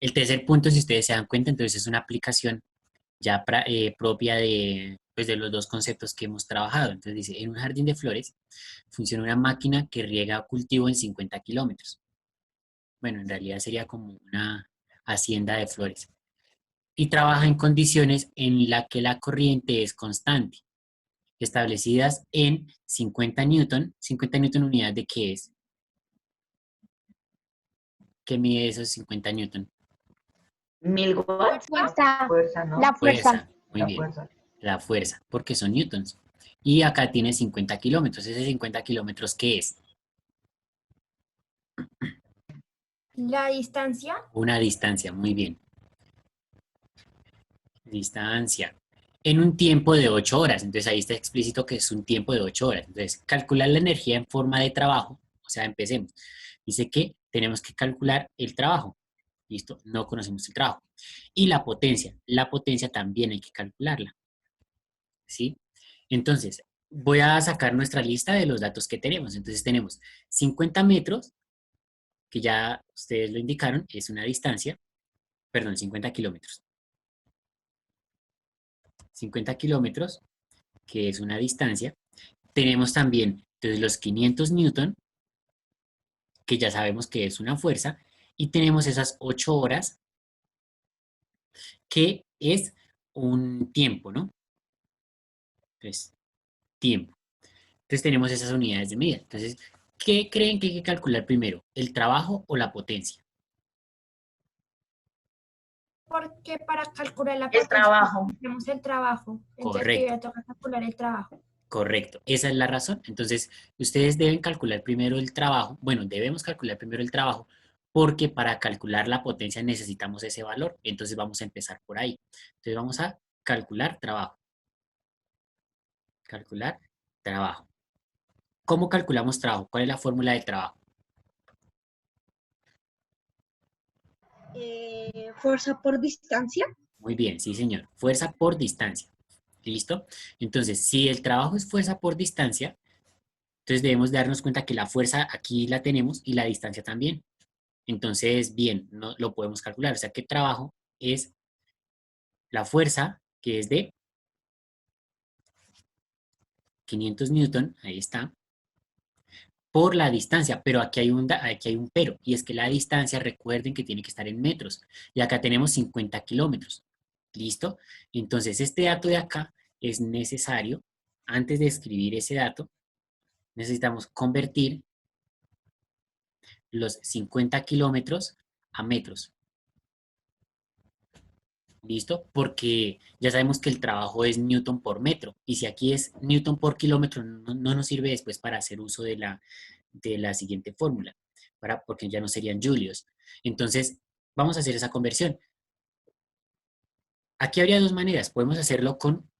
El tercer punto, si ustedes se dan cuenta, entonces es una aplicación ya propia pues, de los dos conceptos que hemos trabajado. Entonces dice, en un jardín de flores funciona una máquina que riega cultivo en 50 kilómetros. Bueno, en realidad sería como una hacienda de flores. Y trabaja en condiciones en las que la corriente es constante, establecidas en 50 newton. 50 newton unidad de qué es. ¿Qué mide esos 50 newton? 1000 watts. La fuerza, Fuerza, la ¿no? fuerza. Fuerza, muy La bien. fuerza. La fuerza, porque son newtons. Y acá tiene 50 kilómetros. ¿Ese 50 kilómetros qué es? La distancia. Una distancia, muy bien. Distancia. En un tiempo de 8 horas. Entonces ahí está explícito que es un tiempo de 8 horas. Entonces, calcular la energía en forma de trabajo. O sea, empecemos. Dice que tenemos que calcular el trabajo. Listo, no conocemos el trabajo. Y la potencia. La potencia también hay que calcularla. ¿Sí? Entonces, voy a sacar nuestra lista de los datos que tenemos. Entonces tenemos 50 metros, que ya ustedes lo indicaron, es una distancia. Perdón, 50 kilómetros. 50 kilómetros, que es una distancia. Tenemos también entonces, los 500 newton, que ya sabemos que es una fuerza. Y tenemos esas 8 horas, que es un tiempo, ¿no? Entonces, tiempo. Entonces tenemos esas unidades de medida. Entonces, ¿qué creen que hay que calcular primero? ¿El trabajo o la potencia? Porque para calcular la El potencia trabajo. tenemos el trabajo. Entonces Correcto, primero toca calcular el trabajo. correcto. Esa es la razón. Entonces, ustedes deben calcular primero el trabajo. Bueno, debemos calcular primero el trabajo porque para calcular la potencia necesitamos ese valor. Entonces vamos a empezar por ahí. Entonces vamos a calcular trabajo. Calcular trabajo. ¿Cómo calculamos trabajo? ¿Cuál es la fórmula del trabajo? Fuerza por distancia. Muy bien, sí, señor. Fuerza por distancia. ¿Listo? Entonces, si el trabajo es fuerza por distancia, entonces debemos darnos cuenta que la fuerza aquí la tenemos y la distancia también. Entonces, bien, no, lo podemos calcular. O sea, que trabajo es la fuerza, que es de 500 newton, ahí está, por la distancia. Pero aquí hay un pero, y es que la distancia, recuerden que tiene que estar en metros. Y acá tenemos 50 kilómetros. ¿Listo? Entonces, este dato de acá es necesario, antes de escribir ese dato, necesitamos convertir los 50 kilómetros a metros. ¿Listo? Porque ya sabemos que el trabajo es newton por metro. Y si aquí es newton por kilómetro, no nos sirve después para hacer uso de la siguiente fórmula, porque ya no serían julios. Entonces, vamos a hacer esa conversión. Aquí habría dos maneras. Podemos hacerlo con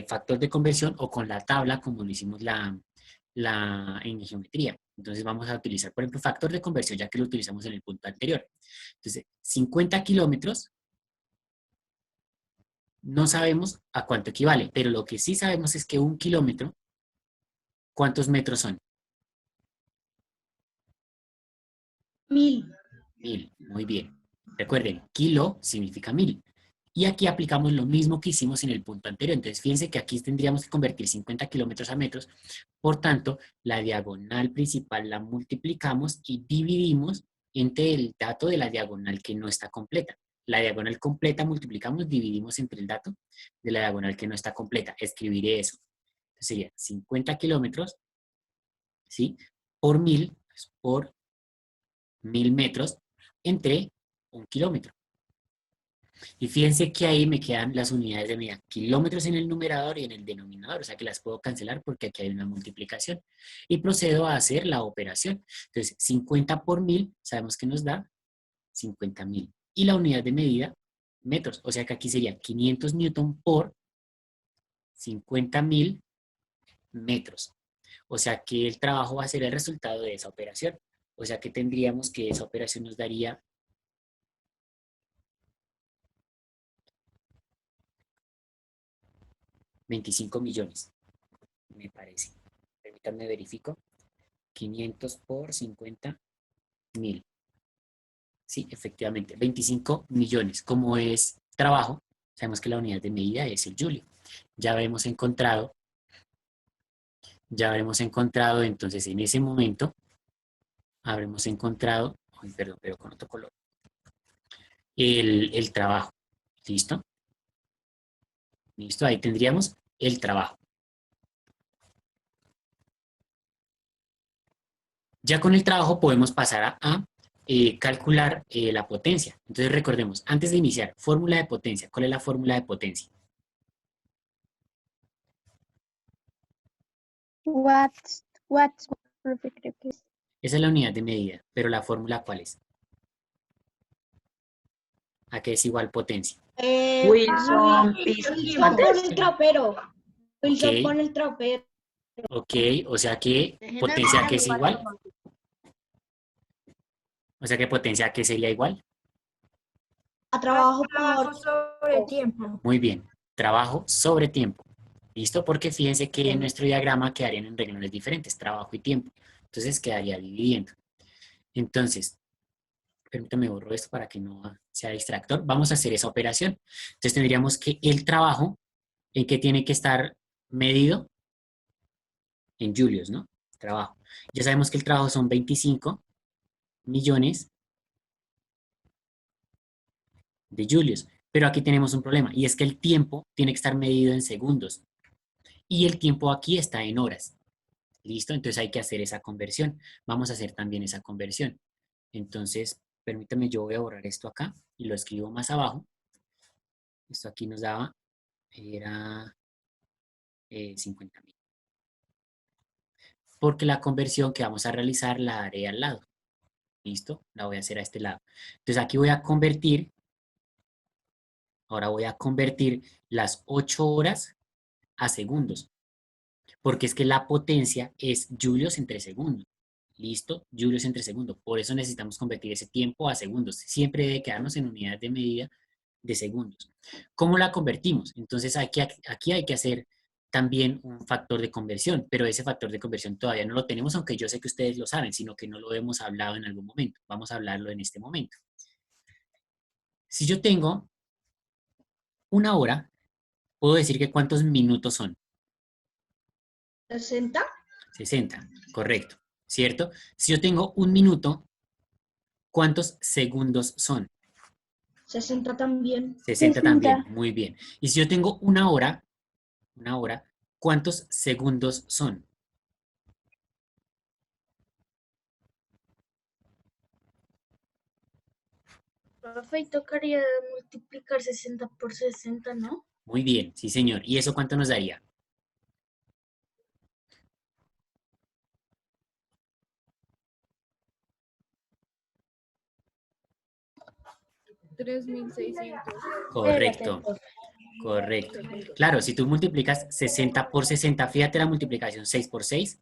factor de conversión o con la tabla, como lo hicimos en geometría. Entonces vamos a utilizar, por ejemplo, factor de conversión, ya que lo utilizamos en el punto anterior. Entonces, 50 kilómetros, no sabemos a cuánto equivale, pero lo que sí sabemos es que un kilómetro, ¿cuántos metros son? 1000. 1000, muy bien. Recuerden, kilo significa 1000. Y aquí aplicamos lo mismo que hicimos en el punto anterior. Entonces, fíjense que aquí tendríamos que convertir 50 kilómetros a metros. Por tanto, la diagonal principal la multiplicamos y dividimos entre el dato de la diagonal que no está completa. La diagonal completa multiplicamos, dividimos entre el dato de la diagonal que no está completa. Escribiré eso. Entonces sería 50 kilómetros, ¿sí? Por 1000, pues, por 1000 metros entre un kilómetro. Y fíjense que ahí me quedan las unidades de medida, kilómetros en el numerador y en el denominador, o sea que las puedo cancelar porque aquí hay una multiplicación. Y procedo a hacer la operación. Entonces, 50 por 1000, sabemos que nos da 50.000. Y la unidad de medida, metros, o sea que aquí sería 500 newton por 50.000 metros. O sea que el trabajo va a ser el resultado de esa operación. O sea que tendríamos que esa operación nos daría 25 millones, me parece. Permítanme verifico. 500 por 50.000. Sí, efectivamente, 25 millones. Como es trabajo, sabemos que la unidad de medida es el julio. Ya habremos encontrado, entonces en ese momento, habremos encontrado, ay, perdón, pero con otro color, el trabajo. ¿Listo? Listo, ahí tendríamos el trabajo. Ya con el trabajo podemos pasar a calcular la potencia. Entonces recordemos, antes de iniciar, fórmula de potencia. ¿Cuál es la fórmula de potencia? Watts, profe, creo que es. Esa es la unidad de medida, pero la fórmula ¿cuál es? ¿A qué es igual potencia? Wilson, Wilson con el trapero. Wilson Ok. con el trapero. Ok, o sea que potencia ¿a qué es igual? O sea que potencia ¿a qué sería igual? A trabajo Trabajo por sobre tiempo. Muy bien, trabajo sobre tiempo. ¿Listo? Porque fíjense que en nuestro diagrama quedarían en renglones diferentes, trabajo y tiempo. Entonces quedaría dividiendo. Entonces, permítame borro esto para que no sea distractor. Vamos a hacer esa operación. Entonces tendríamos que el trabajo, ¿en qué tiene que estar medido? En julios, ¿no? Trabajo. Ya sabemos que el trabajo son 25 millones de julios. Pero aquí tenemos un problema y es que el tiempo tiene que estar medido en segundos y el tiempo aquí está en horas. ¿Listo? Entonces hay que hacer esa conversión. Vamos a hacer también esa conversión. Entonces, permítame, yo voy a borrar esto acá y lo escribo más abajo. Esto aquí nos daba, era 50.000. Porque la conversión que vamos a realizar la haré al lado. ¿Listo? La voy a hacer a este lado. Entonces aquí voy a convertir, ahora voy a convertir las 8 horas a segundos. Porque es que la potencia es julios entre segundos. ¿Listo? Julios entre segundos. Por eso necesitamos convertir ese tiempo a segundos. Siempre debe quedarnos en unidades de medida de segundos. ¿Cómo la convertimos? Entonces aquí hay que hacer también un factor de conversión, pero ese factor de conversión todavía no lo tenemos, aunque yo sé que ustedes lo saben, sino que no lo hemos hablado en algún momento. Vamos a hablarlo en este momento. Si yo tengo una hora, puedo decir que ¿cuántos minutos son? 60. 60, correcto, ¿cierto? Si yo tengo un minuto, ¿cuántos segundos son? 60 también. 60 también, muy bien. Y si yo tengo una hora, ¿cuántos segundos son? Profe, y tocaría multiplicar 60 por 60, ¿no? Muy bien, sí señor. ¿Y eso cuánto nos daría? $3,600. Correcto, correcto. Claro, si tú multiplicas 60 por 60, fíjate la multiplicación, 6 por 6,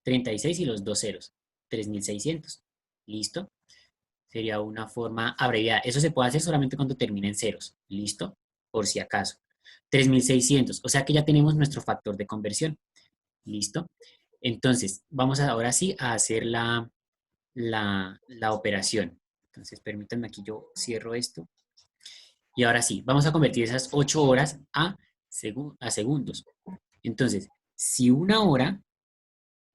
36 y los dos ceros, 3.600. ¿Listo? Sería una forma abreviada. Eso se puede hacer solamente cuando terminen ceros. ¿Listo? Por si acaso. 3.600. O sea que ya tenemos nuestro factor de conversión. ¿Listo? Entonces, vamos ahora sí a hacer la operación. Entonces, permítanme aquí, yo cierro esto. Y ahora sí, vamos a convertir esas 8 horas a segundos. Entonces, si una hora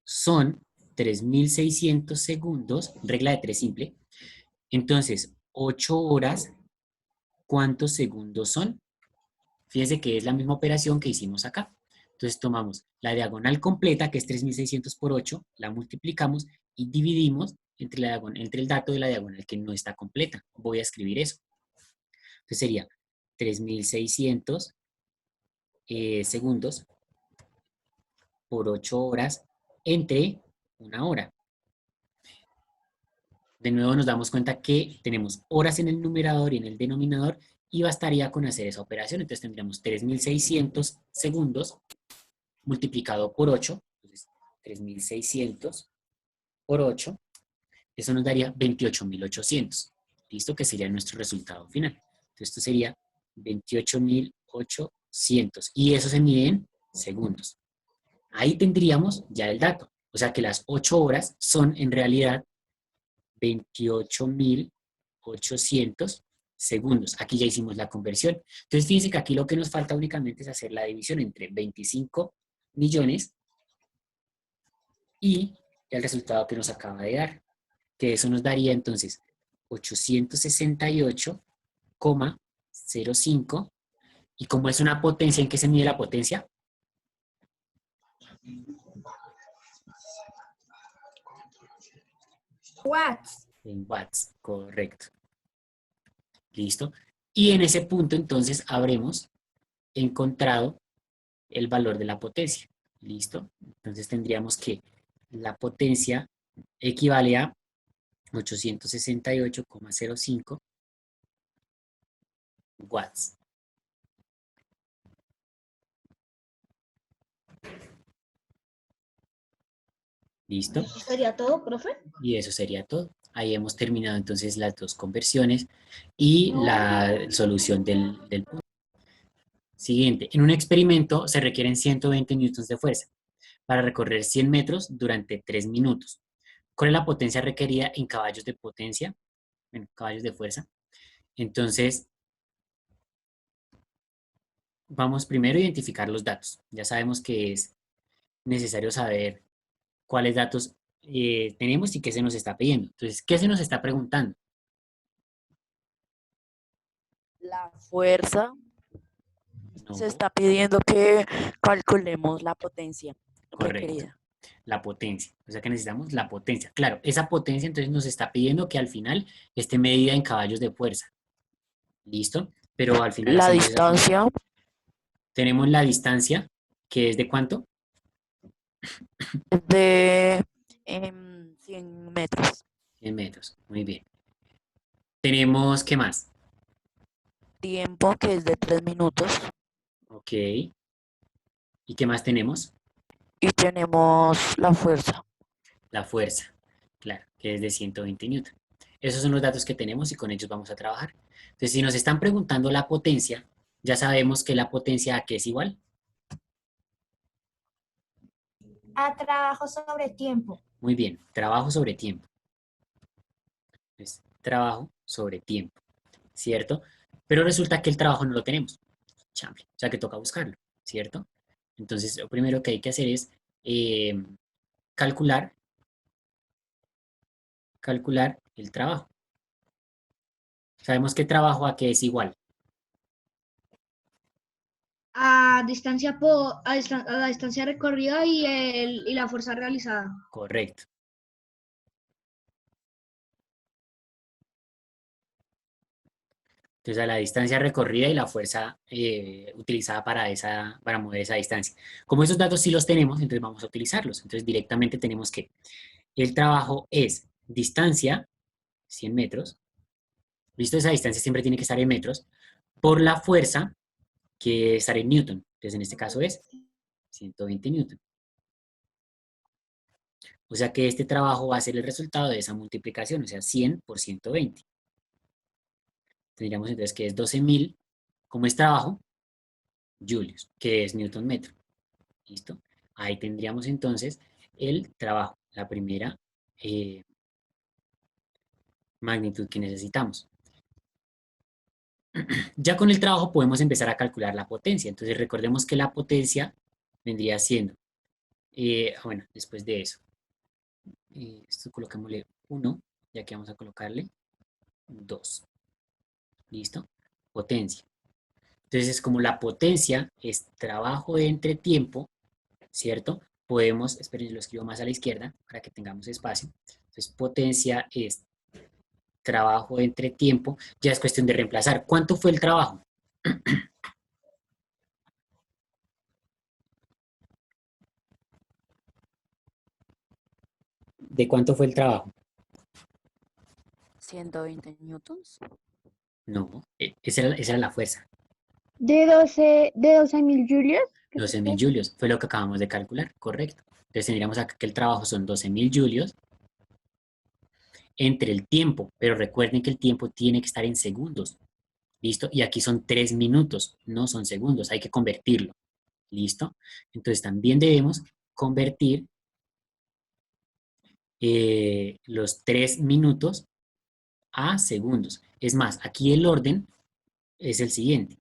son 3.600 segundos, regla de 3 simple, entonces 8 horas, ¿cuántos segundos son? Fíjense que es la misma operación que hicimos acá. Entonces tomamos la diagonal completa, que es 3.600 por 8, la multiplicamos y dividimos entre el dato de la diagonal que no está completa. Voy a escribir eso. Entonces sería 3.600 segundos por 8 horas entre una hora. De nuevo nos damos cuenta que tenemos horas en el numerador y en el denominador y bastaría con hacer esa operación. Entonces tendríamos 3.600 segundos multiplicado por 8. Entonces 3.600 por 8. Eso nos daría 28.800. ¿Listo? Que sería nuestro resultado final. Entonces esto sería 28.800. Y eso se mide en segundos. Ahí tendríamos ya el dato. O sea que las 8 horas son en realidad 28.800 800 segundos. Aquí ya hicimos la conversión. Entonces, fíjense que aquí lo que nos falta únicamente es hacer la división entre 25 millones y el resultado que nos acaba de dar, que eso nos daría entonces 868,05. ¿Y como es una potencia, en qué se mide la potencia? Watts. En watts, correcto. ¿Listo? Y en ese punto entonces habremos encontrado el valor de la potencia. ¿Listo? Entonces tendríamos que la potencia equivale a 868,05 watts. ¿Listo? ¿Eso sería todo, profe? Y eso sería todo. Ahí hemos terminado entonces las dos conversiones y la solución del punto. Siguiente. En un experimento se requieren 120 newtons de fuerza para recorrer 100 metros durante 3 minutos. ¿Cuál es la potencia requerida en caballos de potencia? En caballos de fuerza. Entonces, vamos primero a identificar los datos. Ya sabemos que es necesario saber cuáles datos tenemos y qué se nos está pidiendo. Entonces, ¿qué se nos está preguntando? La fuerza, No, se está pidiendo que calculemos la potencia correcto. requerida. La potencia. O sea que necesitamos la potencia. Claro, esa potencia entonces nos está pidiendo que al final esté medida en caballos de fuerza. ¿Listo? Pero al final La hacemos distancia tenemos la distancia, que es de ¿cuánto? de 100 metros. 100 metros. Muy bien. Tenemos, ¿qué más? Tiempo que es de 3 minutos. Ok. ¿Y qué más tenemos? Y tenemos la fuerza. La fuerza, claro, que es de 120 newton. Esos son los datos que tenemos y con ellos vamos a trabajar. Entonces, si nos están preguntando la potencia, ya sabemos que la potencia ¿a qué es igual? A trabajo sobre tiempo. Muy bien, trabajo sobre tiempo. Es trabajo sobre tiempo, ¿cierto? Pero resulta que el trabajo no lo tenemos. Chamble. O sea que toca buscarlo, ¿cierto? Entonces, lo primero que hay que hacer es calcular el trabajo. Sabemos que trabajo a qué es igual. A distancia a la distancia recorrida y la fuerza realizada. Correcto. Entonces, a la distancia recorrida y la fuerza utilizada para mover esa distancia. Como esos datos sí los tenemos, entonces vamos a utilizarlos. Entonces, directamente tenemos que el trabajo es distancia, 100 metros. ¿Listo? Esa distancia siempre tiene que estar en metros, por la fuerza, que estará en newton. Entonces, en este caso es 120 newton. O sea que este trabajo va a ser el resultado de esa multiplicación, o sea, 100 por 120. Tendríamos entonces que es 12.000, como es trabajo, julios, que es newton metro. ¿Listo? Ahí tendríamos entonces el trabajo, la primera magnitud que necesitamos. Ya con el trabajo podemos empezar a calcular la potencia. Entonces recordemos que la potencia vendría siendo, bueno, después de eso, esto colocémosle 1, ya que vamos a colocarle 2. ¿Listo? Potencia. Entonces, como la potencia es trabajo entre tiempo, ¿cierto? Podemos, esperen, lo escribo más a la izquierda para que tengamos espacio. Entonces, potencia es trabajo entre tiempo. Ya es cuestión de reemplazar. ¿Cuánto fue el trabajo? ¿De cuánto fue el trabajo? 120 newtons. No, esa era la fuerza. De 12.000 julios. 12.000 julios fue lo que acabamos de calcular, correcto. Entonces tendríamos acá que el trabajo son 12.000 julios entre el tiempo, pero recuerden que el tiempo tiene que estar en segundos. ¿Listo? Y aquí son 3 minutos, no son segundos, hay que convertirlo. ¿Listo? Entonces también debemos convertir los 3 minutos a segundos. Es más, aquí el orden es el siguiente.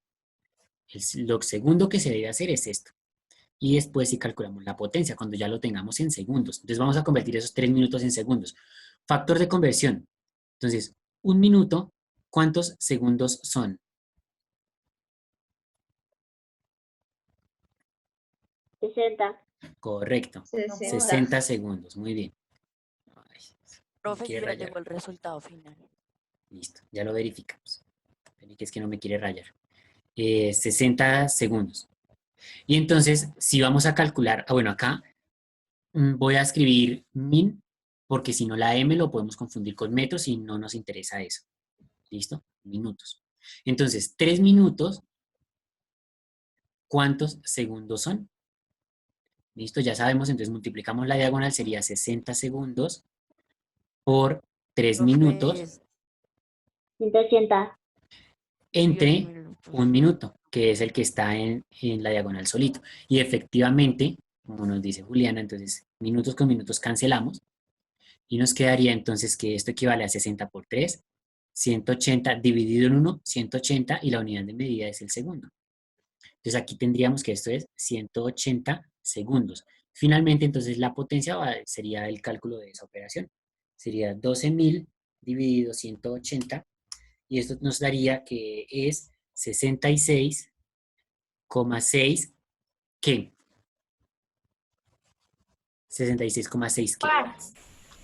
Lo segundo que se debe hacer es esto. Y después si calculamos la potencia, cuando ya lo tengamos en segundos. Entonces vamos a convertir esos 3 minutos en segundos. Factor de conversión. Entonces, 1 minuto, ¿cuántos segundos son? 60. Correcto. 60. 60 segundos. Muy bien. Ay, Profe, quiere sí, ya rayar. llegó el resultado final. Listo, ya lo verificamos. Que es que no me quiere rayar. 60 segundos. Y entonces, si vamos a calcular, bueno, acá voy a escribir min, porque si no la m lo podemos confundir con metros y no nos interesa eso. ¿Listo? Minutos. Entonces, 3 minutos, ¿cuántos segundos son? ¿Listo? Ya sabemos, entonces multiplicamos la diagonal, sería 60 segundos por 3 Profe, minutos 180. entre 10 minutos. 1 minuto, que es el que está en la diagonal solito. Y efectivamente, como nos dice Juliana, entonces minutos con minutos cancelamos y nos quedaría entonces que esto equivale a 60 por 3, 180 dividido en 1, 180 y la unidad de medida es el segundo. Entonces aquí tendríamos que esto es 180 segundos. Finalmente, entonces la potencia sería el cálculo de esa operación. Sería 12.000 dividido 180 y esto nos daría que es 66,6 ¿qué? 66,6 ¿qué? Watts.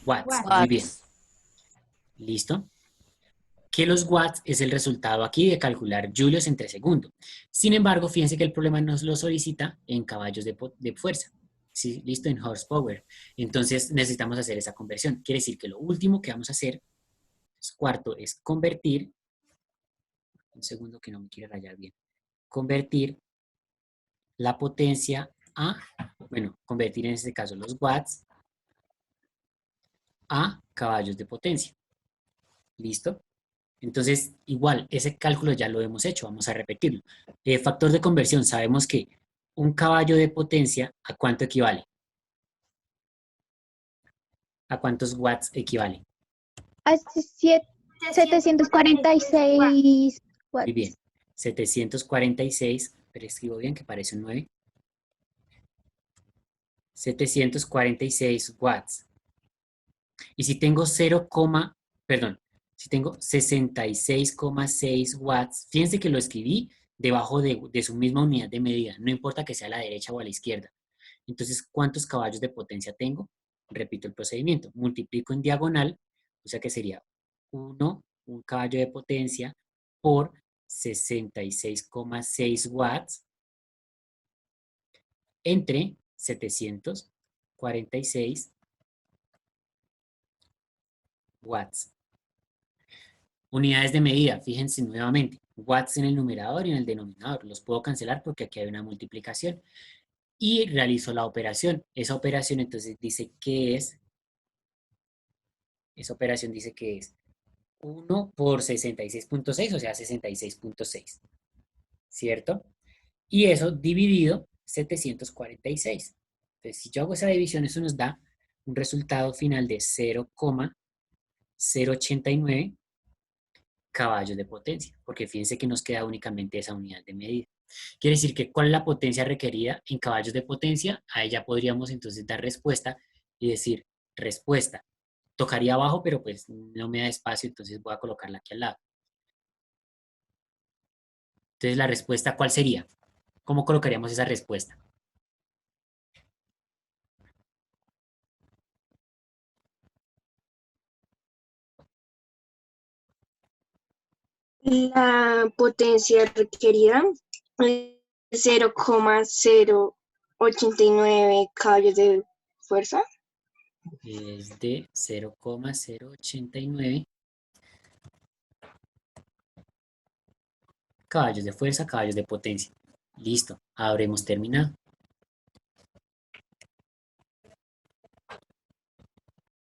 Watts. Muy bien. Watts. ¿Listo? Que los watts es el resultado aquí de calcular julios entre segundo. Sin embargo, fíjense que el problema nos lo solicita en caballos de fuerza. ¿Sí? ¿Listo? En horsepower. Entonces necesitamos hacer esa conversión. Quiere decir que lo último que vamos a hacer, cuarto, es convertir, un segundo que no me quiere rayar bien, convertir la potencia a, bueno, convertir en este caso los watts a caballos de potencia. ¿Listo? Entonces, igual, ese cálculo ya lo hemos hecho, vamos a repetirlo. Factor de conversión, sabemos que un caballo de potencia, ¿a cuánto equivale? ¿A cuántos watts equivale? A 746 Muy watts. bien, 746, pero escribo bien que parece un 9. 746 watts. Y si tengo si tengo 66,6 watts, fíjense que lo escribí debajo de su misma unidad de medida, no importa que sea a la derecha o a la izquierda. Entonces, ¿cuántos caballos de potencia tengo? Repito el procedimiento, multiplico en diagonal, o sea que sería un caballo de potencia por 66,6 watts entre 746 watts. Unidades de medida, fíjense nuevamente, watts en el numerador y en el denominador. Los puedo cancelar porque aquí hay una multiplicación. Y realizo la operación. Esa operación entonces dice que es, esa operación dice que es 1 por 66.6, o sea, 66.6. ¿Cierto? Y eso dividido 746. Entonces, si yo hago esa división, eso nos da un resultado final de 0,089 caballos de potencia, porque fíjense que nos queda únicamente esa unidad de medida. Quiere decir que ¿cuál es la potencia requerida en caballos de potencia? A ella podríamos entonces dar respuesta y decir respuesta. Tocaría abajo, pero pues no me da espacio, entonces voy a colocarla aquí al lado. Entonces la respuesta, ¿cuál sería? ¿Cómo colocaríamos esa respuesta? La potencia requerida es 0,089 caballos de fuerza. Es de 0,089 caballos de fuerza, caballos de potencia. Listo, habremos terminado.